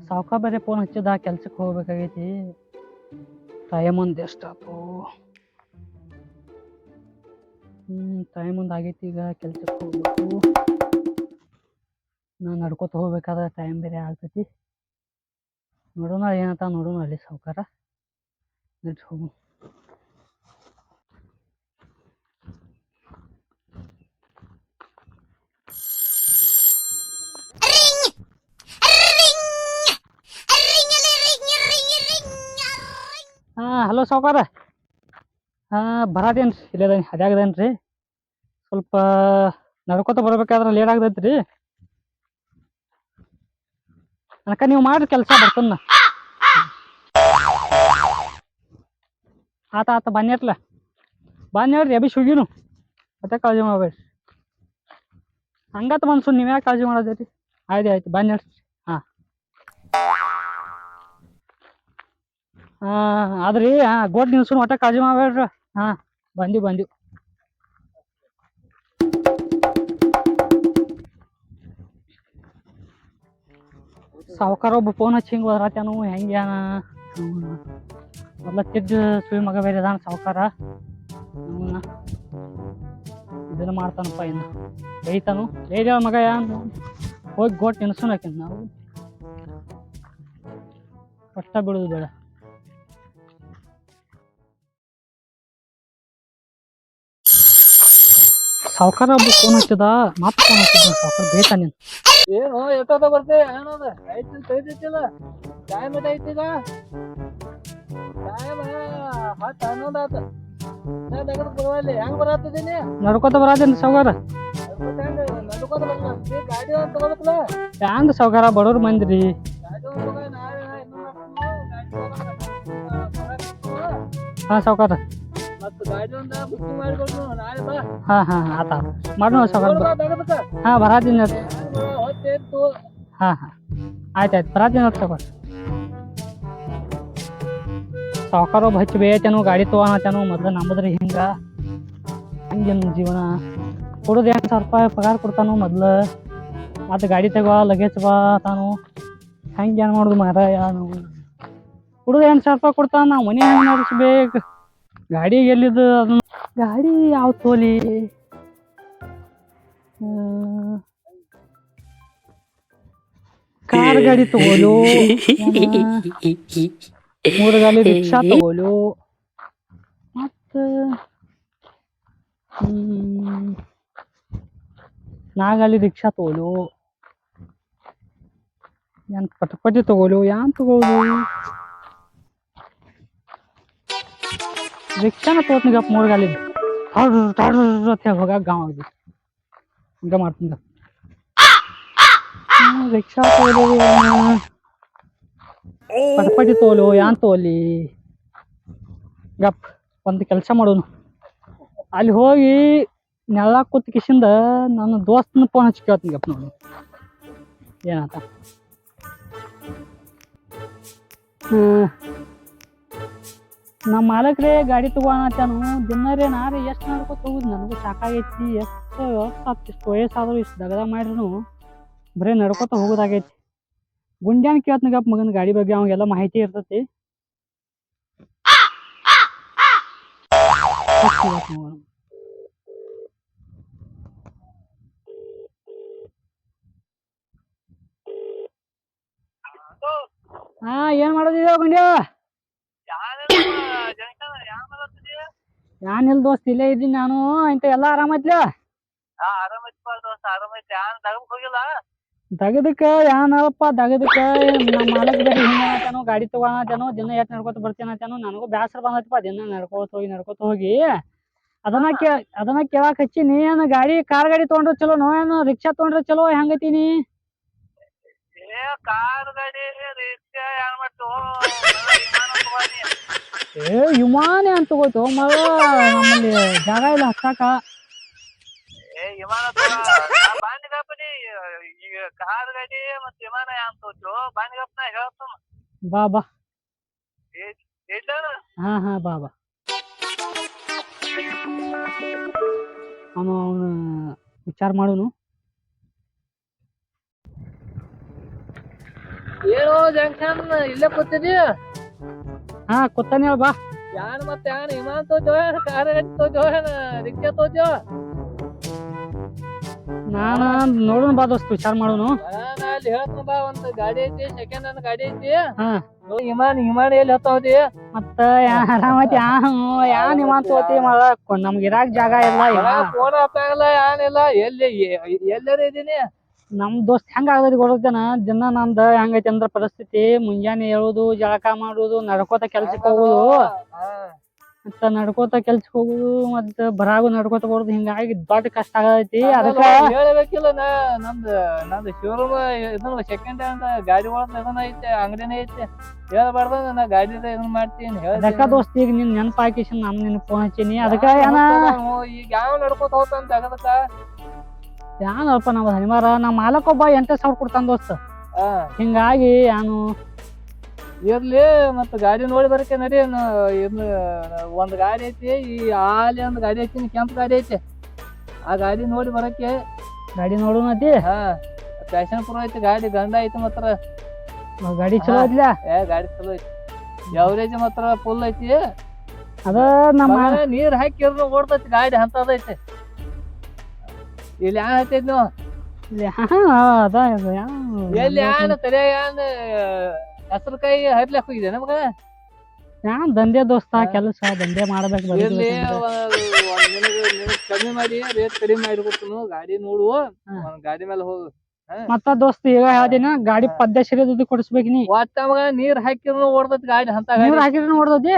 ಸಾವ್ಕಾರ ಬೇರೆ ಫೋನ್ ಹಚ್ಚಿದ ಕೆಲ್ಸಕ್ಕೆ ಹೋಗ್ಬೇಕಾಗೈತಿ. ಟೈಮ್ ಒಂದು ಎಷ್ಟಾಯ್ತು? ಟೈಮ್ ಒಂದು ಆಗೈತಿ. ಈಗ ಕೆಲ್ಸಕ್ಕೆ ಹೋಗ್ಬೇಕು. ನಾನು ನಡ್ಕೊತ ಹೋಗ್ಬೇಕಾದ್ರೆ ಟೈಮ್ ಬೇರೆ ಆಗ್ತೈತಿ. ನೋಡೋಣ ಏನಂತ ನೋಡೋಣ ಅಲ್ಲಿ ಸಾವ್ಕಾರ. ನಡ್ರಿ ಹೋಗು. ಹಲೋ ಸಾವ್ಕಾರ. ಬರದೇನ್ರಿ? ಇಲ್ಲದೇನಿ, ಅದ್ಯಾಗದೇನ್ರಿ. ಸ್ವಲ್ಪ ನಡ್ಕೊತ ಬರ್ಬೇಕಾದ್ರೆ ಲೇಟ್ ಆಗ್ತೈತ್ರಿ. ಅನ್ಕ ನೀವು ಮಾಡ್ರಿ ಕೆಲಸ, ಬರ್ತನ್ನ. ಆತ ಬನ್ನಿರ್ಲ. ಬನ್ನಿ ಹೇಳ್ರಿ, ಅಭಿಷ್ ಹೋಗಿನು. ಮತ್ತೆ ಕಾಳಜಿ ಮಾಡ್ಬೇಡ್ರಿ. ಹಂಗತ್ ಮನ್ಸು, ನೀವು ಯಾಕೆ ಕಾಳಜಿ ಮಾಡೋದ್ರಿ? ಆಯ್ತು ಬನ್ನಿ ಹೇಳ್ರಿ. ಆದ್ರಿ ಗೋಟ್ ನಿಲ್ಸು, ಒಟ್ಟ ಕಾಳಜಿ ಮಾಡ್ಬೇಡ್ರಿ. ಬಂದಿವ್. ಸಾವ್ಕಾರ ಒಬ್ಬ ಫೋನ್ ಹಚ್ಚಿ ಹಿಂಗೆ ಹೋದ್ರಾತೇನು ಹೆಂಗ್ಯಾನ? ಮೊದ್ಲ ತಿದ್ದ ಸುಳಿ ಮಗ ಬೇರೆ ಅದಾನ ಸಾವ್ಕಾರ. ಇದನ್ನ ಮಾಡ್ತಾನಪ್ಪ, ಇನ್ನು ಬೈತಾನು. ಬೇರೆ ಮಗ ಯಾನು ಹೋಗಿ ಗೋಟ್ ನೆನ್ಸುನಾಕಿನ್ ನಾವು ಕಷ್ಟ ಬಿಡೋದು ಬೇಡ. ಸಾವ್ಕಾರ ಒಬ್ಬ ಫೋನ್ ಹಚ್ಚಿದ, ಮತ್ತೆ ಫೋನ್ ಹಚ್ಚಿದ ಸಾವ್ಕಾರ. ಬೇತಾನೇನು ಏನು ಎಷ್ಟೊತ್ತ ಬರ್ತೆ? ಏನದ ಐತಿ ಕೈತಿಲ್ಲ. ಟೈಮ್ ಐತಿಗ, ಟೈಮ್ 10-11 ಆತ. ಬರುವಲ್ಲಿ ಹೆಂಗ್ ಬರತ್ತಿದ್ದೀನಿ? ನಡ್ಕೋತ ಬರತ್ತೇನ್ರಿ ಸಾವ್ಕಾರ? ನಡ್ಕೋತ ಬರಲ್ಲ, ಗಾಡಿ ಒಂದು ತಗೋಬೇಕಲ್ಲ. ಹ್ಯಾಂಗ ಸಾವ್ಕಾರ, ಬಡವ್ರ ಮಂದಿರಿ. ಗಾಡಿ ಒಂದು ತಗೋ, ನಾಳೆ ಸಾವ್ಕಾರ ಮತ್ತೆ ಗಾಡಿ ಒಂದು ಬುಕ್ಕಿಂಗ್ ಮಾಡಿಕೊಡ್ತು, ನಾಳೆ ಬಾ. ಆತ ಮಾಡೋಣ ಸಾವ್ಕಾರ. ಬರತ್ತೀನಿ. ಹೊತ್ತೇತ್ತು. ಆಯ್ತು ಬರತ್ತೀನಿ ಸಾವ್ಕಾರ. ಸಾವ್ಕಾರ ಒಬ್ಬ ಹಚ್ಚಿ ಬೇಯತೇನು, ಗಾಡಿ ತೊಗೊಳತೇನು. ಮೊದ್ಲು ನಂಬುದ್ರಿ ಹಂಗೇನು ಜೀವನ. ಕೊಡೋದು 8,000 ರೂಪಾಯಿ ಪಗಾರ ಕೊಡ್ತಾನು ಮೊದ್ಲು. ಮತ್ತೆ ಗಾಡಿ ತಗೋ, ಲಗೇಜ್ ಬಾ ತಾನು. ಹೆಂಗೆ ಏನು ಮಾಡೋದು ಮಾರಾಯ? ನಾವು ಕೊಡೋದು 8,000 ರೂಪಾಯಿ ಕೊಡ್ತಾನ, ನಾವು ಮನೆ ಹೆಂಗೆ ನಡೆಸ್ಬೇಕು? ಗಾಡಿಗೆ ಎಲ್ಲಿದ್ದು ಅದನ್ನ? ಗಾಡಿ ಯಾವ ತೋಲಿ? ಕಾರ್ ಗಾಡಿ ತಗೋಲು, 3 ಗಾಲಿ ರಿಕ್ಷಾ ತಗೋಲು, ಮತ್ತು 4 ಗಾಲಿ ರಿಕ್ಷಾ ತಗೋಲು, ಏನು ಪಟಪಟಿ ತಗೋಲು, ಯಾನ್ ತಗೋದು? ರಿಕ್ಷಾನ ತಗೋತೀನಿಗಪ್ಪ 3 ಗಾಲಿದ್ದು. ಹೋಗಾಕ ಗಾಂವ್ ಆಗಿ ಹಂಗ ಮಾಡ್ತೀನಿ. ರಿಕ್ಷಾ ತಗೋಲು, ಪಟಪಟಿ ತಗೋಲು, ಯಾನ್ ತಗೋಲಿ? ಗಪ್ ಒಂದು ಕೆಲಸ ಮಾಡೋನು, ಅಲ್ಲಿ ಹೋಗಿ ನೆಲ ಕೂತ್ ಕಿಶಿಂದ ನನ್ನ ದೋಸ್ತನ ಫೋನ್ ಹಚ್ಚಿ ಕೇಳ್ತೀನಿ ಗಪ್ ನೋಡು ಏನಾತ. ನಮ್ಮ ಮಾಲಕ್ರೆ ಗಾಡಿ ತಗೋಣತ್ತಾನು. ದಿನರೇ ನಾರೇ ಎಷ್ಟು ನಡ್ಕೊತ ಹೋಗುದು? ನನಗೂ ಸಾಕಾಗೈತಿ. ಎಷ್ಟು ವಯಸ್ಸಾದರೂ ಇಷ್ಟು ದಗದ ಮಾಡ್ರೂ ಬರೀ ನಡ್ಕೊತ ಹೋಗೋದಾಗೈತಿ. ಗುಂಡ್ಯಾನ್ ಕೇಳ್ತೀನಿ ಗಪ್ ಮಗನ ಗಾಡಿ ಬಗ್ಗೆ, ಅವಾಗೆಲ್ಲ ಮಾಹಿತಿ ಇರ್ತೈತಿ. ಏನ್ ಮಾಡೋದಿದೆ ಗುಂಡ್ಯ? ಯಾನಿಲ್ ದೋಸ್ತ್, ಇಲ್ಲೇ ಇದ್ದೀನಿ ನಾನು. ಇಂತ ಎಲ್ಲ ಆರಾಮೈತ್ಲ? ದಗದಕ್ಕ ಯಾನಪ್ಪ, ದಗದಕ್ಕ ನಮ್ಮ ಮಾಲಕ್ ಬೇರೆ ಹಿಂಗೇನತಾನು, ಗಾಡಿ ತಗೋಣತಾನು. ದಿನ ಎಷ್ಟು ನಡ್ಕೊತ ಬರ್ತೀನತ್ತಾನು. ನನಗೂ ಬ್ಯಾಸರ ಬಂದೈತಪ್ಪ ದಿನ ನಡ್ಕೊತ ಹೋಗಿ. ಅದನ್ನ ಕೇಳಾಕ್ ಹಚ್ಚಿ. ನೀ ಏನು ಗಾಡಿ, ಕಾರ್ ಗಾಡಿ ತೊಗೊಂಡ್ರೆ ಚಲೋ ನೋ, ಏನು ರಿಕ್ಷಾ ತೊಗೊಂಡ್ರೆ ಚಲೋ? ಹೆಂಗೈತೀನಿ? ವಿಮಾನ ಅಂತ ತಗೋತು ಮಗ, ನಮ್ಮಲ್ಲಿ ಜಾಗ ಇಲ್ಲ ಹಚ್ಚಾಕ. ಬಾ ಬಾ. ಬಾ ಬಾ. ಅವನು ವಿಚಾರ ಮಾಡೋನು. ಏನೋ ಜಂಕ್ಷನ್ ಇಲ್ಲೇ ಕೂತಿದಿ ಹಾ ಕೂತಾನೆ ಹೇಳ ಬಾ. ಯಾನ್ ಮತ್ತೆ ಯಾನ್ ವಿಮಾನ ತೋಜೋ ಏನ್ ಕಾರ ಗಾಡಿ ತೋಜೋ ಏನ್ ರಿಕ್ಷಾ ತೋಜೋ? ನಾನ ನೋಡೋಣ ಬಾ ದೋಸ್ತ್, ವಿಚಾರ ಮಾಡೋನು. ನಾನು ಅಲ್ಲಿ ಹೇಳ್ತೀನಿ ಬಾ, ಒಂದ್ ಗಾಡಿ ಐತಿ, ಸೆಕೆಂಡ್ ಹ್ಯಾಂಡ್ ಗಾಡಿ ಐತಿ. ಹಾ ವಿಮಾನ ಎಲ್ಲಿ ಹತ್ತಾವದಿ? ಮತ್ತ ಆರಾಮತ್ ಯಾನ್ ನಿಮಾನ್ ತಗೋತಿ ಮಗ, ನಮ್ಗೆ ಇರಾಕ್ ಜಾಗ ಇಲ್ಲ. ಫೋನ್ ಹತ್ತಾಗಲ್ಲ ಏನಿಲ್ಲ, ಎಲ್ಲಾರ ಇದೀನಿ. ನಮ್ ದೋಸ್ತ್ ಹೆಂಗ ಆಗದಿ ಗೊತ್ತೇನ, ದಿನ ನಂದ ಹೆಂಗೈತಿ ಅಂದ್ರ ಪರಿಸ್ಥಿತಿ, ಮುಂಜಾನೆ ಏಳುದು, ಜಳಕ ಮಾಡುದು, ನಡ್ಕೋತ ಕೆಲ್ಸಕ್ಕೆ ಹೋಗುದು, ಮತ್ತ ನಡ್ಕೋತ ಕೆಲ್ಸಕ್ಕೆ ಹೋಗುದು, ಮತ್ತ ಬರಾಗು ನಡ್ಕೋತ ಬರುದು, ಹಿಂಗಾಗಿ ದೊಡ್ಡ ಕಷ್ಟ ಆಗೈತಿ. ಅದಕ್ಕ ಹೇಳ್ಬೇಕಿಲ್ಲ, ನಂದು ಶೋರೂಮ್ ಇದನ್ನ ಸೆಕೆಂಡ್ ಹ್ಯಾಂಡ್ ಗಾಡಿ ಒಳಗ ಇದನ್ನ ಐತೆ, ಅಂಗಡಿನೇ ಐತೆ. ಹೇಳ್ಬಾರ್ದ ನಾ ಗಾಡಿದ ಇದನ್ನ ಮಾಡ್ತೀನಿ. ಅದಕ್ಕ ದೋಸ್ತ್ ಈಗ ನಿನ್ ನೆನಪ ಹಾಕಿಸಿ ನಮ್ ನಿನ್ ಫೋನ್ ಹಚ್ಚೀನಿ. ಅದಕ್ಕ ಈಗ ಯಾವ ನಡ್ಕೋತ ಹೋಗ್ತಾನ ಆಗದಕ್ಕ ಯಾನಪ್ಪ ನಮ್ಮ ಹನಿಮಾರ, ನಮ್ಮ ಮಾಲಕ್ಕೊಬ್ಬ 8,000 ಕೊಡ್ತಾನ ದೋಸ್ತ. ಹಿಂಗಾಗಿ ನಾನು ಇರ್ಲಿ, ಮತ್ತ ಗಾಡಿ ನೋಡಿ ಬರಕ್ಕೆ ನಡಿ. ಒಂದ್ ಗಾಡಿ ಐತಿ, ಈ ಆಲಿ ಒಂದ್ ಗಾಡಿ ಐತಿ, ಕೆಂಪ್ ಗಾಡಿ ಐತಿ. ಆ ಗಾಡಿ ನೋಡಿ ಬರಕ್ಕೆ. ಗಾಡಿ ನೋಡೋಣತಿ. ಪ್ಯಾಷನ್ ಪ್ರೋ ಐತಿ ಗಾಡಿ, ಗಂಡ ಐತಿ ಮಾತ್ರ. ಗಾಡಿ ಚಲೋ ಐತ್ಲ? ಗಾಡಿ ಚಲೋ ಐತಿ, ಎವರೇಜ್ ಮಾತ್ರ ಫುಲ್ ಐತಿ. ಅದ ನಮ್ಮ ನೀರ್ ಹಾಕಿರ್ನು ಓಡ್ತೈತಿ ಗಾಡಿ, ಅಂತದೈತಿ. ಇಲ್ಲಿ ಯಾನ್ ಹತ್ತೈತಿ ನೀವು? ಎಲ್ಲಿ ಯಾನ್ ತಲೆ ಯಾನ್ ಹೆಸರು ಕೈ ಹರ್ಲಕ್ ಹೋಗಿದೆ ನಮಗ? ಯಾನ್ ದಂಧೆ ದೋಸ್ತ, ಕೆಲಸ ದಂಧೆ ಮಾಡ್ಬೇಕು. ಕಡಿಮೆ ಮಾಡಿ, ರೇಟ್ ಕಡಿಮೆ ಮಾಡಿ ಕೊಡ್ತನು. ಗಾಡಿ ನೋಡು, ಗಾಡಿ ಮೇಲೆ ಹೋಗು. ಮತ್ತ ದೋಸ್ತ್ ಈಗ ಹೇಳ್ದಿನ ಗಾಡಿ ಪದ್ಧತಿ ಕೊಡಿಸ್ಬೇಕು. ನೀ ಒಟ್ಟ ಮಗ ನೀರ್ ಹಾಕಿರ್ನು ಓಡ್ತೈತಿ ಗಾಡಿ, ಅಂತ ನೀರ್ ಹಾಕಿದ್ರು ಓಡ್ತೈತಿ.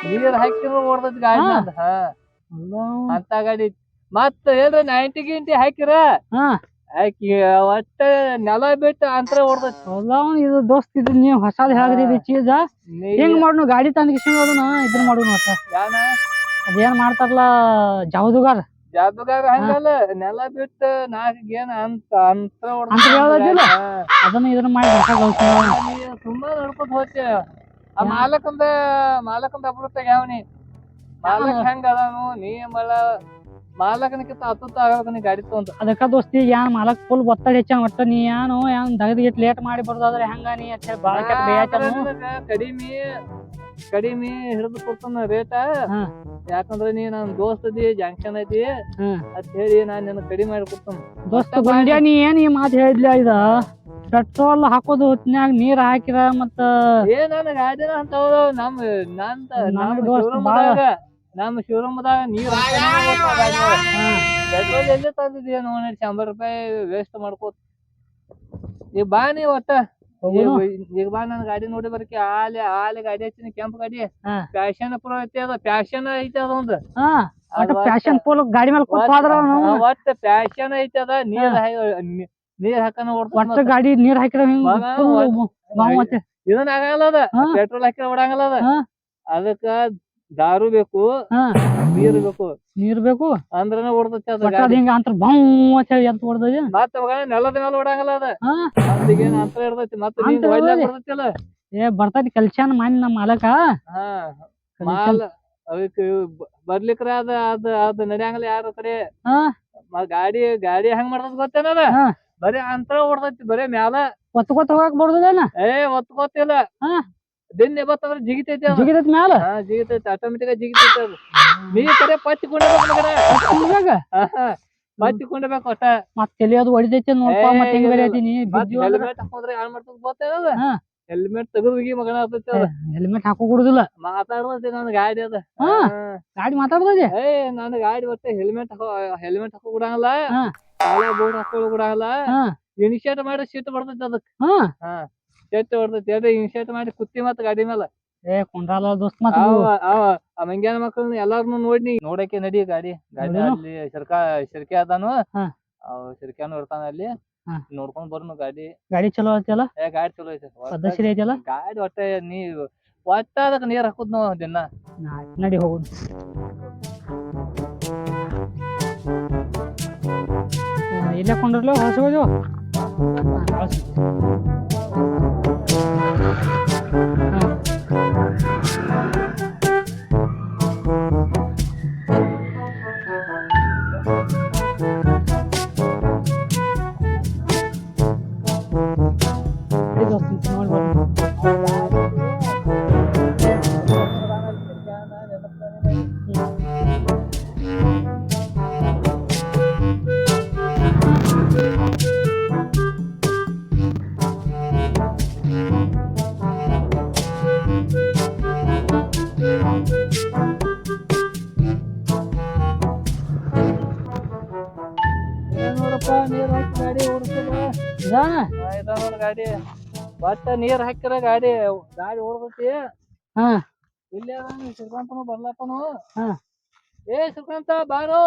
ನೀರ್ ಹಾಕಿರ್ನು ಓಡ್ತೈತಿ ಗಾಡಿ ಅಂತ ಗಾಡಿ. ಮತ್ತ ಏನ್ರ 90 ಗಿಂಟಿ ಹಾಕಿರ ಹಾಕಿ ಒಟ್ಟ ನೆಲ ಬಿಟ್ಟು ಅಂತರ ಓಡ್ತೈತಿ. ಇದು ದೋಸ್ತ್, ಇದು ನೀವ್ ಹೊಸಾದ್ ಹೇಳಿದ್ರಿ ಚೀಜ. ಹೆಂಗ್ ಮಾಡೋಣ ಗಾಡಿ ತಂದ್ಕಿಸಿ ಇದನ್ನ ಮಾಡೋಣ. ಅದೇನ್ ಮಾಡ್ತಾರಲ್ಲ ಜಾದುಗಾರ ಹಂಗಲ್ಲ, ನೆಲ ಬಿಟ್ಟು 4 ಗೇನ್ ಅಂತ ಅದನ್ನ ಇದನ್ನ ಮಾಡಿ ತುಂಬಾ ನಡ್ಕೊತ ಹೋಗ್ತಿ. ಆ ಮಾಲಕಂದ ಅಭಿವೃದ್ಧಿಯಾಗ ಯಾವನಿ ಮಾಲಕ್ ಹೆಂಗ ಅದಾನು, ನೀ ಮಾಲಕನಕ್ಕಿಂತ ಹತ್ತುತ್ತ ಆಗಬೇಕು ನೀ ಗಾಡಿ ತಗೊಂತ. ಅದಕ್ಕ ದೋಸ್ತಿ ಯಾನ್ ಮಾಲಕ್ ಫುಲ್ ಒತ್ತಡ ಹೆಚ್ಚಾನ. ಒಟ್ಟ ನೀ ಏನ್ ದಗದ್ ಲೇಟ್ ಮಾಡಿ ಬರೋದಾದ್ರೆ ಹೆಂಗ ನೀ ಬಾಳ ಕಡಿಮೆ ಹಿಡಿದು ಕೊಡ್ತಾನ ರೇಟ. ಯಾಕಂದ್ರ ನೀ ನನ್ ದೋಸ್ತ್ ಅದಿ, ಜಂಕ್ಷನ್ ಐತಿ ಅಂತ ಹೇಳಿ ನಾನ್ ನಿನ್ನ ಕಡಿಮೆ ಮಾಡಿ ಕೊಡ್ತಾನ. ದೋಸ್ತ ಗುಂಡ್ಯಾ, ನೀ ಏನ್ ಈ ಮಾತು ಹೇಳಿದ್ಲ? ಇದ ಪೆಟ್ರೋಲ್ ಹಾಕೋದು ಹೊತ್ನ್ಯಾಗ ನೀರ್ ಹಾಕಿರ ಮತ್ತ ನನ್ನ ಗಾಡಿನ ಅಂತ ನಮ್ಮ ಶೋರೂಮ್ದಾಗ ನೀರ್ ಪೆಟ್ರೋಲ್ ಎಲ್ಲಿ ತಂದಿದ್ಯ? 100 ರೂಪಾಯಿ ವೇಸ್ಟ್ ಮಾಡ್ಕೋತ. ಈಗ ಬಾ ನೀ ಒಟ್ಟ, ಈಗ ಬಾ ನನ್ ಗಾಡಿ ನೋಡಿ ಬರ್ಕಿ. ಆಲೆ ಗಾಡಿ ಹಚ್ಚಿನಿ, ಕೆಂಪ್ ಗಾಡಿ. ಪ್ಯಾಷನ್ ಪ್ರೋ ಐತಿ, ಅದ ಪ್ಯಾಷನ್ ಐತಿ. ಅದೊಂದು ಪ್ಯಾಷನ್ ಫುಲ್ ಗಾಡಿ ಮೇಲೆ ಒಟ್ಟ ಪ್ಯಾಷನ್ ಐತಿ. ಅದ ನೀರ್ ಹಾಕನ ಒಟ್ಟ ಗಾಡಿ ನೀರ್ ಹಾಕಿರ ಇದನ್ನ ಆಗಲ್ಲ. ಅದ ಪೆಟ್ರೋಲ್ ಹಾಕಿರ ಓಡಂಗಲ್ಲ. ಅದ ಅದಕ್ಕ ದಾರು ಬೇಕು, ನೀರ್ ಬೇಕು ಅಂದ್ರನ ಓಡ್ತೈತಿ. ಅದ ಹಿಂಗ ಅಂತ ಎತ್ ಹೊಡ್ದೈತಿ. ಮತ್ತ ನೆಲದ ಮೇಲೆ ಓಡಂಗಲ್ಲ. ಅದ ಅದಕ್ಕೇನ್ ಅಂತರ ಇರ್ತೈತಿ. ಮತ್ತ ಬರ್ತೈತಿ ಕೆಲ್ಸಾನ ಮಾಡಿ ನಮ್ಮ ಮಾಲಕ. ಅದಕ್ಕೆ ಬರ್ಲಿಕ್ರ ಅದ ನಡ್ಯಾಂಗಲ್ಲ ಯಾರ ಕಡೆ. ಗಾಡಿ ಹೆಂಗ್ ಮಾಡ್ತದ ಗೊತ್ತೇನದ? ಬರೀ ಅಂತರ ಓಡ್ತೈತಿ, ಬರೇ ಮ್ಯಾಲ ಒತ್ಕೋತ ಹೋಗಕ್ ಬರುದಿಲ್ಲ. ಒತ್ಕೋತಿಲ್ಲ. ದಿನ ಬತ್ತಂದ್ರ ಜಿಗಿತೈತಿ ಮ್ಯಾಲ, ಜಿಗಿತೈತಿ, ಆಟೋಮೆಟಿಕ್ ಜಿಗಿತೈತಿ. ಅದು ನೀ ಕಡೆ ಪಚ್ಚಿಕೊಂಡ್ಬೇಕು, ಪಚ್ಚಿಕೊಂಡ್ಬೇಕು ಒಟ್ಟ. ಮತ್ ತಲಿ ಅದು ಹೊಡಿತೈತಿ ನೋಡ್ಪ. ಮತ್ತೆ ಹೆಂಗ್ ಬೇರೆ ಐತಿ? ಹೆಲ್ಮೆಟ್ ಹಾಕೋದ್ರೆ ಯಾರು ಮಾಡ್ತದ ಗೊತ್ತೇನದ? ಹೆಲ್ಮೆಟ್ ತೆಗದ್ಗಿ ಮಗನ ಆಗ್ತೈತಿ. ಹೆಲ್ಮೆಟ್ ಹಾಕೋ ಕೊಡುದಿಲ್ಲ. ಮಾತಾಡ್ತೈತಿ ನನ್ ಗಾಡಿ. ಅದ ಗಾಡಿ ಮಾತಾಡ್ತೈತಿ. ನನ್ ಗಾಡಿ ಒಟ್ಟ ಹೆಲ್ಮೆಟ್ ಹಾಕೋ ಕೊಡಂಗಲ್ಲ, ಬೋರ್ಡ್ ಹಾಕೊಳ್ಳೋ ಕೊಡಂಗಲ್ಲ. ಇನಿಷಿಯೇಟ್ ಮಾಡಿ ಸೀಟ್ ಬರ್ತೈತಿ. ಅದಕ್ ಸೀಟ್ ಬರ್ತೈತಿ. ಇನಿಷಿಯೇಟ್ ಮಾಡಿ ಕುತ್ತಿ ಮತ್ತ ಗಾಡಿ ಮೇಲೆ ಕುಂಡ್ರಲ್ಲ ದೋಸ್ತ್. ಮಂಗ್ಯಾನ ಮಕ್ಕಳನ್ನ ಎಲ್ಲಾರನು ನೋಡಕ್ಕೆ ನಡಿ. ಗಾಡಿ ಅಲ್ಲಿ ಶಿರ್ಕೆ ಅದಾನು, ಶಿರ್ಕ್ಯಾನು ಇರ್ತಾನ ಅಲ್ಲಿ. ನೋಡ್ಕೊಂಡ್ ಬರ್ನು ಗಾಡಿ ಚಲೋ ಐತಿಲ್ಲ. ಗಾಡಿ ಚಲೋ ಐತಿ, ಪದ್ಧತಿ ಐತಿಲ್ಲ ಗಾಡಿ. ಒಟ್ಟ ಒಟ್ಟ ಅದಕ್ಕೆ ನೀರ್ ಹಾಕುದ್ ನಾವು ದಿನ. ನಡಿ ಹೋಗುದು. ಇಲ್ಲೇ ಕೊಂಡ್ರಲ್ಲ ಹೊಸಗೋದು. ನೀರ್ ಹಾಕಿ ಗಾಡಿ ಓಡಿಸ್ತದ ಇದ ನೋಡ್ ಗಾಡಿ ಒಟ್ಟ ನೀರ್ ಹಾಕಿರ ಗಾಡಿ ಓಡ್ತೈತಿ ಹಾ ಇಲ್ಲೇ ಶ್ರೀಕಾಂತನು ಬರ್ಲಪ್ಪನು ಹಾ ಏ ಶ್ರೀಕಾಂತ ಬಾರು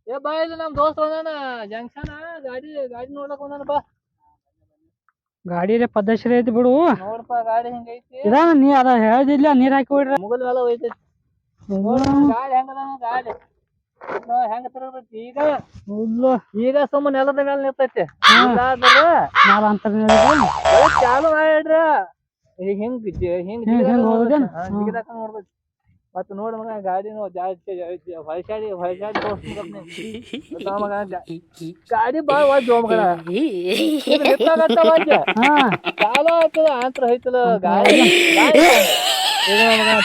ಏ ಬಾ ಇಲ್ಲಿ ನಮ್ ದೋಸ್ತ್ ಬಂದಾನ ಜಂಕ್ಷನ್ ಗಾಡಿ ನೋಡ್ಲಕ್ ಬಂದಾನ ಬಾ ಗಾಡಿ ಪದ್ದಶ್ರೀ ಐತಿ ಬಿಡು ನೋಡಪ್ಪ ಗಾಡಿ ಹಿಂಗೈತಿ ಇದಾನ ನೀ ಅದ ಹೇಳ್ದಿಲ್ಲ ನೀರ್ ಹಾಕಿ ಬಿಡ್ರಿ ಮುಗಲ್ ಮೇಲೆ ಹೋಯ್ತೈತಿ ಗಾಡಿ ಹೆಂಗದ ಗಾಡಿ ಹೆಂಗ ತಿರುಗತೈತಿ ಈಗ ಸುಮ್ಮನೆ ನೆಲದ ಮೇಲೆ ನಿರ್ತೈತಿ ಚಾಲು ಮಾಡ್ರ ಹಿಂಗ್ ಜಿಗಿದಾಕ ನೋಡ್ಬೇಕು ಮತ್ತ ನೋಡ ಮಗ ಗಾಡಿನೂ ಹೊಳಸಾಡಿ ಮಗ ಗಾಡಿ ಬಾಳ ವಾಜ್ ಮಗನ ಚಾಲು ಆಯ್ತದ ಆಂತ್ರ ಐತಲ್ಲ ಗಾಡಿ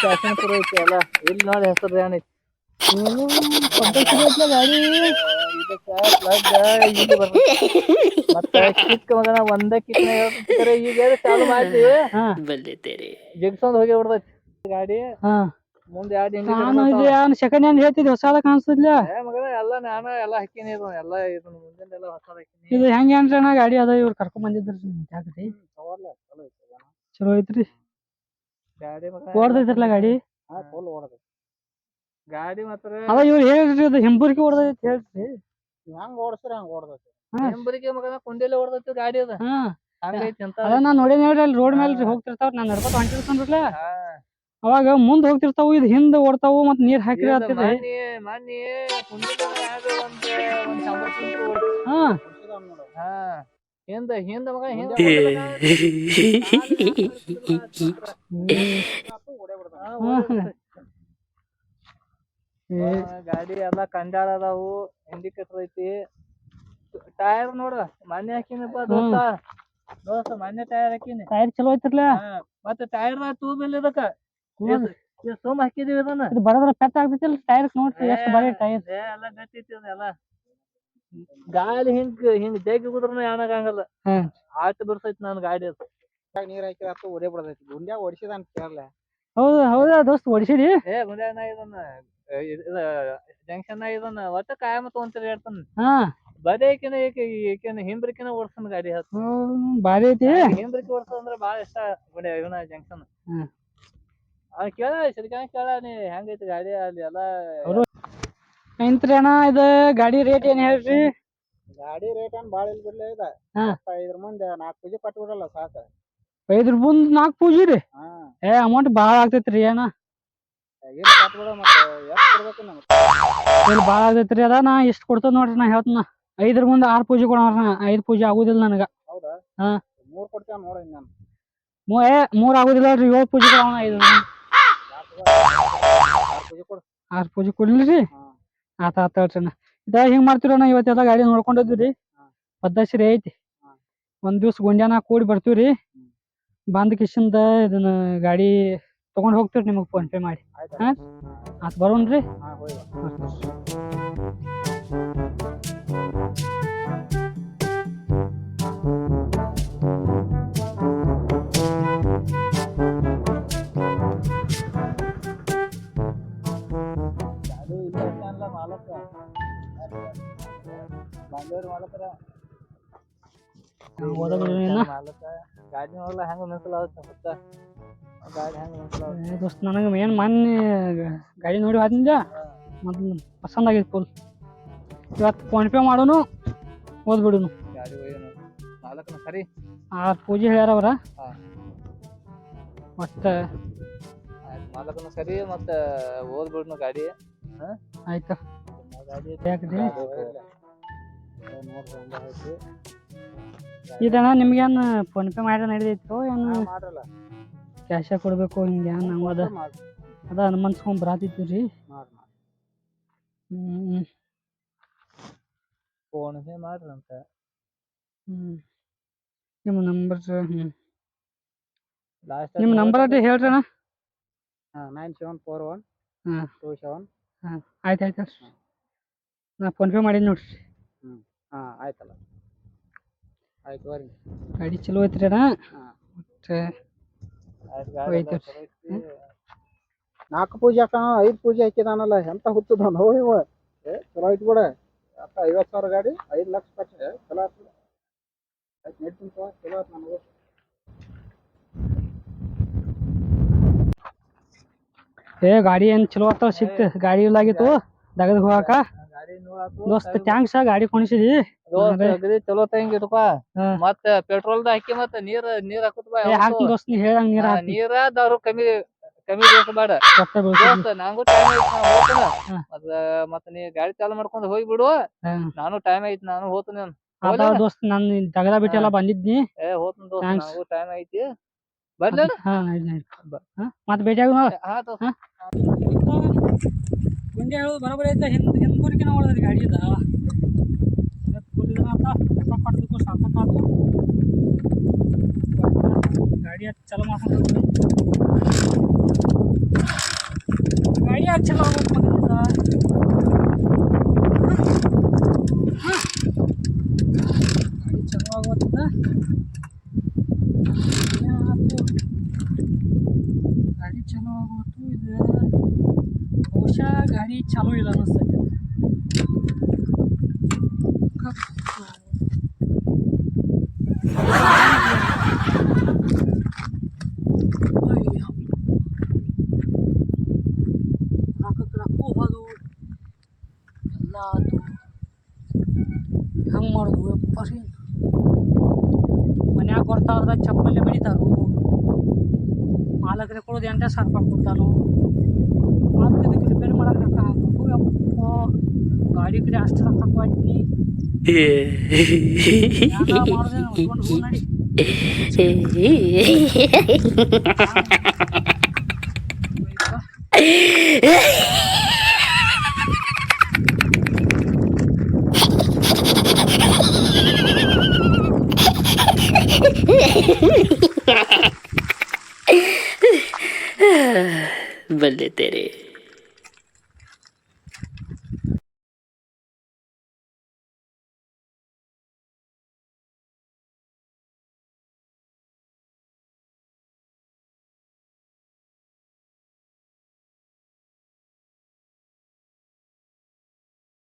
ಫ್ಯಾಷನ್ ಪುರ ಐತಿ ಎಲ್ಲ ಇಲ್ಲಿ ನೋಡಿ ಹೆಸರು ಏನೈತಿ ಗಾಡಿ ಮತ್ತ ಕಿಕ್ ಮಗನ ಒಂದ ಕಿಕ್ ಈಗ ಚಾಲು ಮಾಡಿ ಜಿಗ್ಸೊಂದ್ ಹೋಗಿ ಬಿಡ್ತೈತಿ ಗಾಡಿ ಮುಂದೆ ಸೆಕೆಂಡ್ ಹ್ಯಾಂಡ್ ಹೇಳ್ತಿದ್ವಿ ಹೊಸಾದ ಕಾಣಿಸ್ತದ್ಲ ಮಗನ ಎಲ್ಲ ನಾನ ಎಲ್ಲ ಹಾಕಿನಿ ಎಲ್ಲ ಮುಂದೆಲ್ಲ ಹೊಸಾದ ಹಾಕಿನಿ ಇದು ಹೆಂಗ ಏನ್ರಣ ಗಾಡಿ ಅದ ಇವ್ರು ಕರ್ಕೊಂಡ್ ಬಂದಿದ್ರಿ ಚಲೋ ಐತ್ರಿ ಗಾಡಿ ಓಡ್ತೈತ್ರಲ್ಲ ಗಾಡಿ ಗಾಡಿ ಮಾತ್ರ ಅದ ಇವ್ರು ಹೇಳ್ರಿ ಅದು ಹೆಂಬೂರ್ಗಿ ಓಡ್ದೈತಿ ಹೇಳ್ರಿ ಹೆಂಗ್ ಓಡಿಸ್ರಿ ಹಂಗ ಓಡ್ದೈತಿ ಹೆಂಬೂರಿಗೆ ಮಗನ ಕುಂಡೆಲ್ಲ ಓಡ್ದೈತಿ ಗಾಡಿ ಅದ ಹಂಗೈತಿ ಅಂತ ಅದ ನಾ ನೋಡಿ ಅಲ್ಲಿ ರೋಡ್ ಮೇಲೆ ಹೋಗ್ತಿರ್ತಾವ ನಾನು ನಡ್ಕೊತ ಹೊಂಟಿರ್ತಾನ್ರಲ್ಲ ಅವಾಗ ಮುಂದ್ ಹೋಗ್ತಿರ್ತಾವು ಇದು ಹಿಂದ್ ಓಡ್ತಾವು ಮತ್ ನೀರ್ ಹಾಕಿರ ಮನ್ನಿ ಹಿಂದ ಮಗ ಗಾಡಿ ಎಲ್ಲಾ ಕಂಡಾಳ ಅದಾವು ಇಂಡಿಕೇಟರ್ ಐತಿ ಟೈರ್ ನೋಡ್ರ ಮೊನ್ನೆ ಹಾಕಿನಪ್ಪ ದೋಸ್ತ ಮೊನ್ನೆ ಟೈರ್ ಹಾಕಿನಿ ಟೈರ್ ಚಲೋ ಐತಿರ್ಲ ಮತ್ತೆ ಟೈರ್ ಟ್ಯೂಬ್ ಇಲ್ಲ ಇದಕ್ಕ ಸುಮ್ ಹಾಕಿದೀವಿ ಇದನ್ನ ಬರದ್ರ ಪೆಟ್ ಆಗ್ತೈತಿಲ್ಲ ಟೈರ್ ನೋಡ್ರಿ ಎಷ್ಟು ಬರೀ ಟೈರ್ ಎಲ್ಲ ಗಟ್ಟಿ ಎಲ್ಲ ಗಾಳಿ ಹಿಂಗ್ ಜಗ್ಗಿ ಕುದ್ರನು ಏನಾಗಂಗಲ್ಲ ಆಟ ಬಿಡ್ತೈತಿ ನನ್ ಗಾಡಿ ಅದು ನೀರ್ ಹಾಕಿ ಹೊಡೆ ಬಿಡತೈತಿ ಗುಂಡ್ಯಾಗ ಹೊಡಿಸಿದ ಅಂತ ಕೇಳಲ್ಲ ಹೌದಾ ದೋಸ್ತ್ ಹೊಡಿಸಿದಿ ಗುಂಡ್ಯಾಗ ಇದನ್ನ ಜಂಕ್ಷನ್ ಇದನ್ನ ಒಟ್ಟ ಕಾಯಮ ತಗೊಂತೀರಿ ಹೇಳ್ತಾನ ಬರೀ ಈಕಿನ ಹಿಂಬ್ರಿಕಿನ ಓಡ್ಸನ್ ಗಾಡಿ ಹತ್ತು ಬಾರಿ ಐತಿ ಹಿಂಬ್ರಿಕಿ ಓಡ್ಸಂದ್ರ ಬಾಳ ಇಷ್ಟ ಇವನ ಜಂಕ್ಷನ್ ಕೇಳ ಶ್ರೀಕಾಂತ್ ಕೇಳ ನೀ ಹೆಂಗೈತಿ ಗಾಡಿ ಅಲ್ಲಿ ಎಲ್ಲ ಐತ್ರಿ ಅಣ್ಣ ಇದು ಗಾಡಿ ರೇಟ್ ಏನ್ ಹೇಳ್ರಿ ಗಾಡಿ ರೇಟ್ ಏನ್ ಬಾಳ ಇಲ್ಲ ಬಿಡ್ಲಿ ಇದ ಇದ್ರ ಮುಂದೆ 4 ಪೂಜೆ ಪಟ್ಟು ಬಿಡಲ್ಲ ಸಾಕ 5 ಮುಂದ್ 4 ಪೂಜಿ ರೀ ಅಮೌಂಟ್ ಬಾಳ ಆಗ್ತೈತ್ರಿ ಅಣ್ಣ ಬಾಳ ಆಗೈತ್ರಿ ಅದ ನಾ ಇಷ್ಟ ಕೊಡ್ತದ ನೋಡ್ರಿ ನಾ ಹೇಳ್ತನ 5 ಮುಂದೆ 6 ಪೂಜೆ ಕೊಡೋಣ 5 ಪೂಜೆ ಆಗುದಿಲ್ಲ ನನಗ ಹೌದಾ 3 ಕೊಡ್ತೇವ ನೋಡಿ ನಾನು 3 ಆಗುದಿಲ್ಲ ರೀ 7 ಪೂಜೆ ಕೊಡೋಣ 6 ಪೂಜೆ ಕೊಡ್ಲಿರಿ ಆತ ಹೇಳ್ರಿ ಇದ ಹಿಂಗ್ ಮಾಡ್ತಿರೋಣ ಇವತ್ತೆಲ್ಲ ಗಾಡಿ ನೋಡ್ಕೊಂಡಿದ್ವಿ ಪದ್ದಶ್ರೀ ಐತಿ ಒಂದ್ ದಿವ್ಸ ಗುಂಡ್ಯಾನ ಕೂಡಿ ಬರ್ತೀವ್ರಿ ಬಂದ್ ಕಿಶಿಂದ ಇದನ್ನ ಗಾಡಿ ತಗೊಂಡ್ ಹೋಗ್ತೀರಿ ನಿಮಗ್ ಫೋನ್ ಪೇ ಮಾಡಿ ಆತ್ ಬರೋಣ್ರಿ ಮಾಲಕ ಬಂದವ್ರ ಮಾಲಕರ ಗಾಡಿ ನೋಡಲ್ಲ ಹೆಂಗ ಮಿನ್ಸಲ್ ಆಗುತ್ತೆ ಗಾಡಿ ಹೆಂಗ ದೋಸ್ತ್ ನನಗ ಏನ್ ಮೊನ್ನೆ ಗಾಡಿ ನೋಡಿ ಹೋದ್ನಿಲ್ಲ ಮೊದ್ಲು ಪಸಂದ್ ಆಗೈತಿ ಫುಲ್ ಇವತ್ತು ಫೋನ್ ಪೇ ಮಾಡೋನು ಓದ್ಬಿಡುನು ಗಾಡಿ ಮಾಲಕನ ಸರಿ 6 ಪೂಜೆ ಹೇಳ್ಯಾರವ್ರ ಮತ್ತ ಮಾಲಕನ ಸರಿ ಮತ್ತ ಓದ್ಬಿಡ್ನು ಗಾಡಿ ಆಯ್ತು ಇದಣ್ಣ ನಿಮ್ಗೇನ್ ಫೋನ್ ಪೇ ಮಾಡ್ರ ನಡಿದೈತೋ ಏನ್ ಕ್ಯಾಶ ಕೊಡ್ಬೇಕು ಹಿಂಗ ನಾವು ಅದ ಅನುಮಾನಿಸ್ಕೊಂಡ್ ಬರಾತಿದ್ದೀವ್ರಿ ಫೋನ್ ಪೇ ಮಾಡ್ರಂತ ನಿಮ್ಮ ನಂಬರ್ ನಿಮ್ಮ ನಂಬರ್ ಅದೇ ಹೇಳ್ರಿ ಅಣ್ಣ 9741 27 ಆಯ್ತು ನಾ ಫೋನ್ ಪೇ ಮಾಡೀನಿ ನೋಡ್ರಿ ಆಯ್ತಲ್ಲ ಆಯ್ತು ಬರ್ರಿ ಗಾಡಿ ಚಲೋ ಐತ್ರಿ ಅಣ್ಣ ಮತ್ತೆ 4 ಪೂಜೆ ಹಾಕ 5 ಪೂಜೆ ಹಾಕಿದಾನಲ್ಲ ಎಂತ ಹುತ್ತದ ಚಲೋ ಐತಿ ಬಿಡ 50,000 ಗಾಡಿ 5 ಲಕ್ಷ ಕಟ್ಟೆ ಚಲೋ ಆಗ್ತದೆ. ಆಯ್ತು ನಡ್ತೀನಿ ಚಲೋ ಆಯ್ತು ನನಗೆ. ಏ ಗಾಡಿ ಏನ್ ಚಲೋ ಆಗ್ತಾವ ಸಿಕ್ತ ಗಾಡಿ ಇಲ್ಲಾಗಿತ್ತು ದಗದ್ ಹೋಗಾಕ. ಗಾಡಿ ನೋಡಾತು ದೋಸ್ತ ಟ್ಯಾಂಕ್ಸ್ ಗಾಡಿ ಕೊಣಿಸಿದಿ. ದೋಸ್ತ ಅಗದಿ ಚಲೋ ತಂಗಿರಪ್ಪ. ಮತ್ತ ಪೆಟ್ರೋಲ್ ಹಾಕಿ ಮತ್ತ ನೀರ್ ಹಾಕುತ್ತ ಬಾ. ಹಾಕ್ತೀನಿ ದೋಸ್ತ ನೀ ಹೇಳಂಗ್ ನೀರ್ ಹಾಕ್ತೀನಿ. ನೀರ ದಾರು ಕಮ್ಮಿ ಬೇಡ ದೋಸ್ತ. ನಂಗೂ ಟೈಮ್ ಐತಿ ನಾ ಹೋಗ್ತೇನೆ. ಮತ್ತ ನೀ ಗಾಡಿ ಚಾಲು ಮಾಡ್ಕೊಂಡ್ ಹೋಗ್ಬಿಡು. ನಾನು ಟೈಮ್ ಐತಿ ನಾನು ಹೋಗ್ತೇನೆ. ದೋಸ್ತ ನಾನ್ ದಗದ ಬಿಟ್ಟು ಎಲ್ಲ ಬಂದಿದ್ನಿ. ಹೋಗ್ತೇನೆ ದೋಸ್ತ ನಂಗೂ ಟೈಮ್ ಐತಿ ಬರ್ಲ. ಮತ್ತ ಭೇಟಿ ಆಗುವ. ಹಾ ಗುಂಡಿ ಹೇಳೋದು ಬರೋಬರಿ ಐತೆ. ಹಿಂದ್ಕೂರಿಕೆ ನೋಡಿದ್ರಿ ಗಾಡಿ ಅದ ಪಡ್ದಕ್ಕೂ ಸಾಕಾತು. ಗಾಡಿ ಅಷ್ಟು ಚಲೋ ಮಾಡ್ಕೊಂಡು ಗಾಡಿ ಅಷ್ಟು ಚಲೋ ಆಗೋದು ಗಾಡಿ ಚಲೋ ಆಗೋದ್ರಿಂದ ಗಾಡಿ ಚಲೋ ಆಗೋತು. ಇದು ಬಹುಶಃ ಗಾಡಿ ಚಾಲೂ ಇಲ್ಲ ಅನ್ನಿಸ್ತೈತೆ. ರೊಕ್ಕೂ ಹೋದು ಎಲ್ಲ ಆತು. ಹೆಂಗೆ ಮಾಡೋದು ಯಪ್ಪರಿ. ಮನ್ಯಾಗ ಬರ್ತಾವ್ರ ಚಪ್ಪಲ್ಲಿ ಬಡಿತಾರು. ಮಾಲಕರಿಗೆ ಕೊಡೋದು 8,000 ರೂಪಾಯಿ ಕೊಡ್ತಾನು. ಮತ್ತೆ ಇದಕ್ಕೆ ರಿಪೇರಿ ಮಾಡಕ್ಕೆ ರೊಕ್ಕ ಹಾಕಬೇಕು. ಯಪ್ಪ ಗಾಡಿ ಕಡೆ ಅಷ್ಟು ರೊಕ್ಕ ಕೊಡ್ತೀನಿ. ಮಾಡಿದೆ ನೋಡ್ಕೊಂಡು ನಡಿ. बल्ले तेरे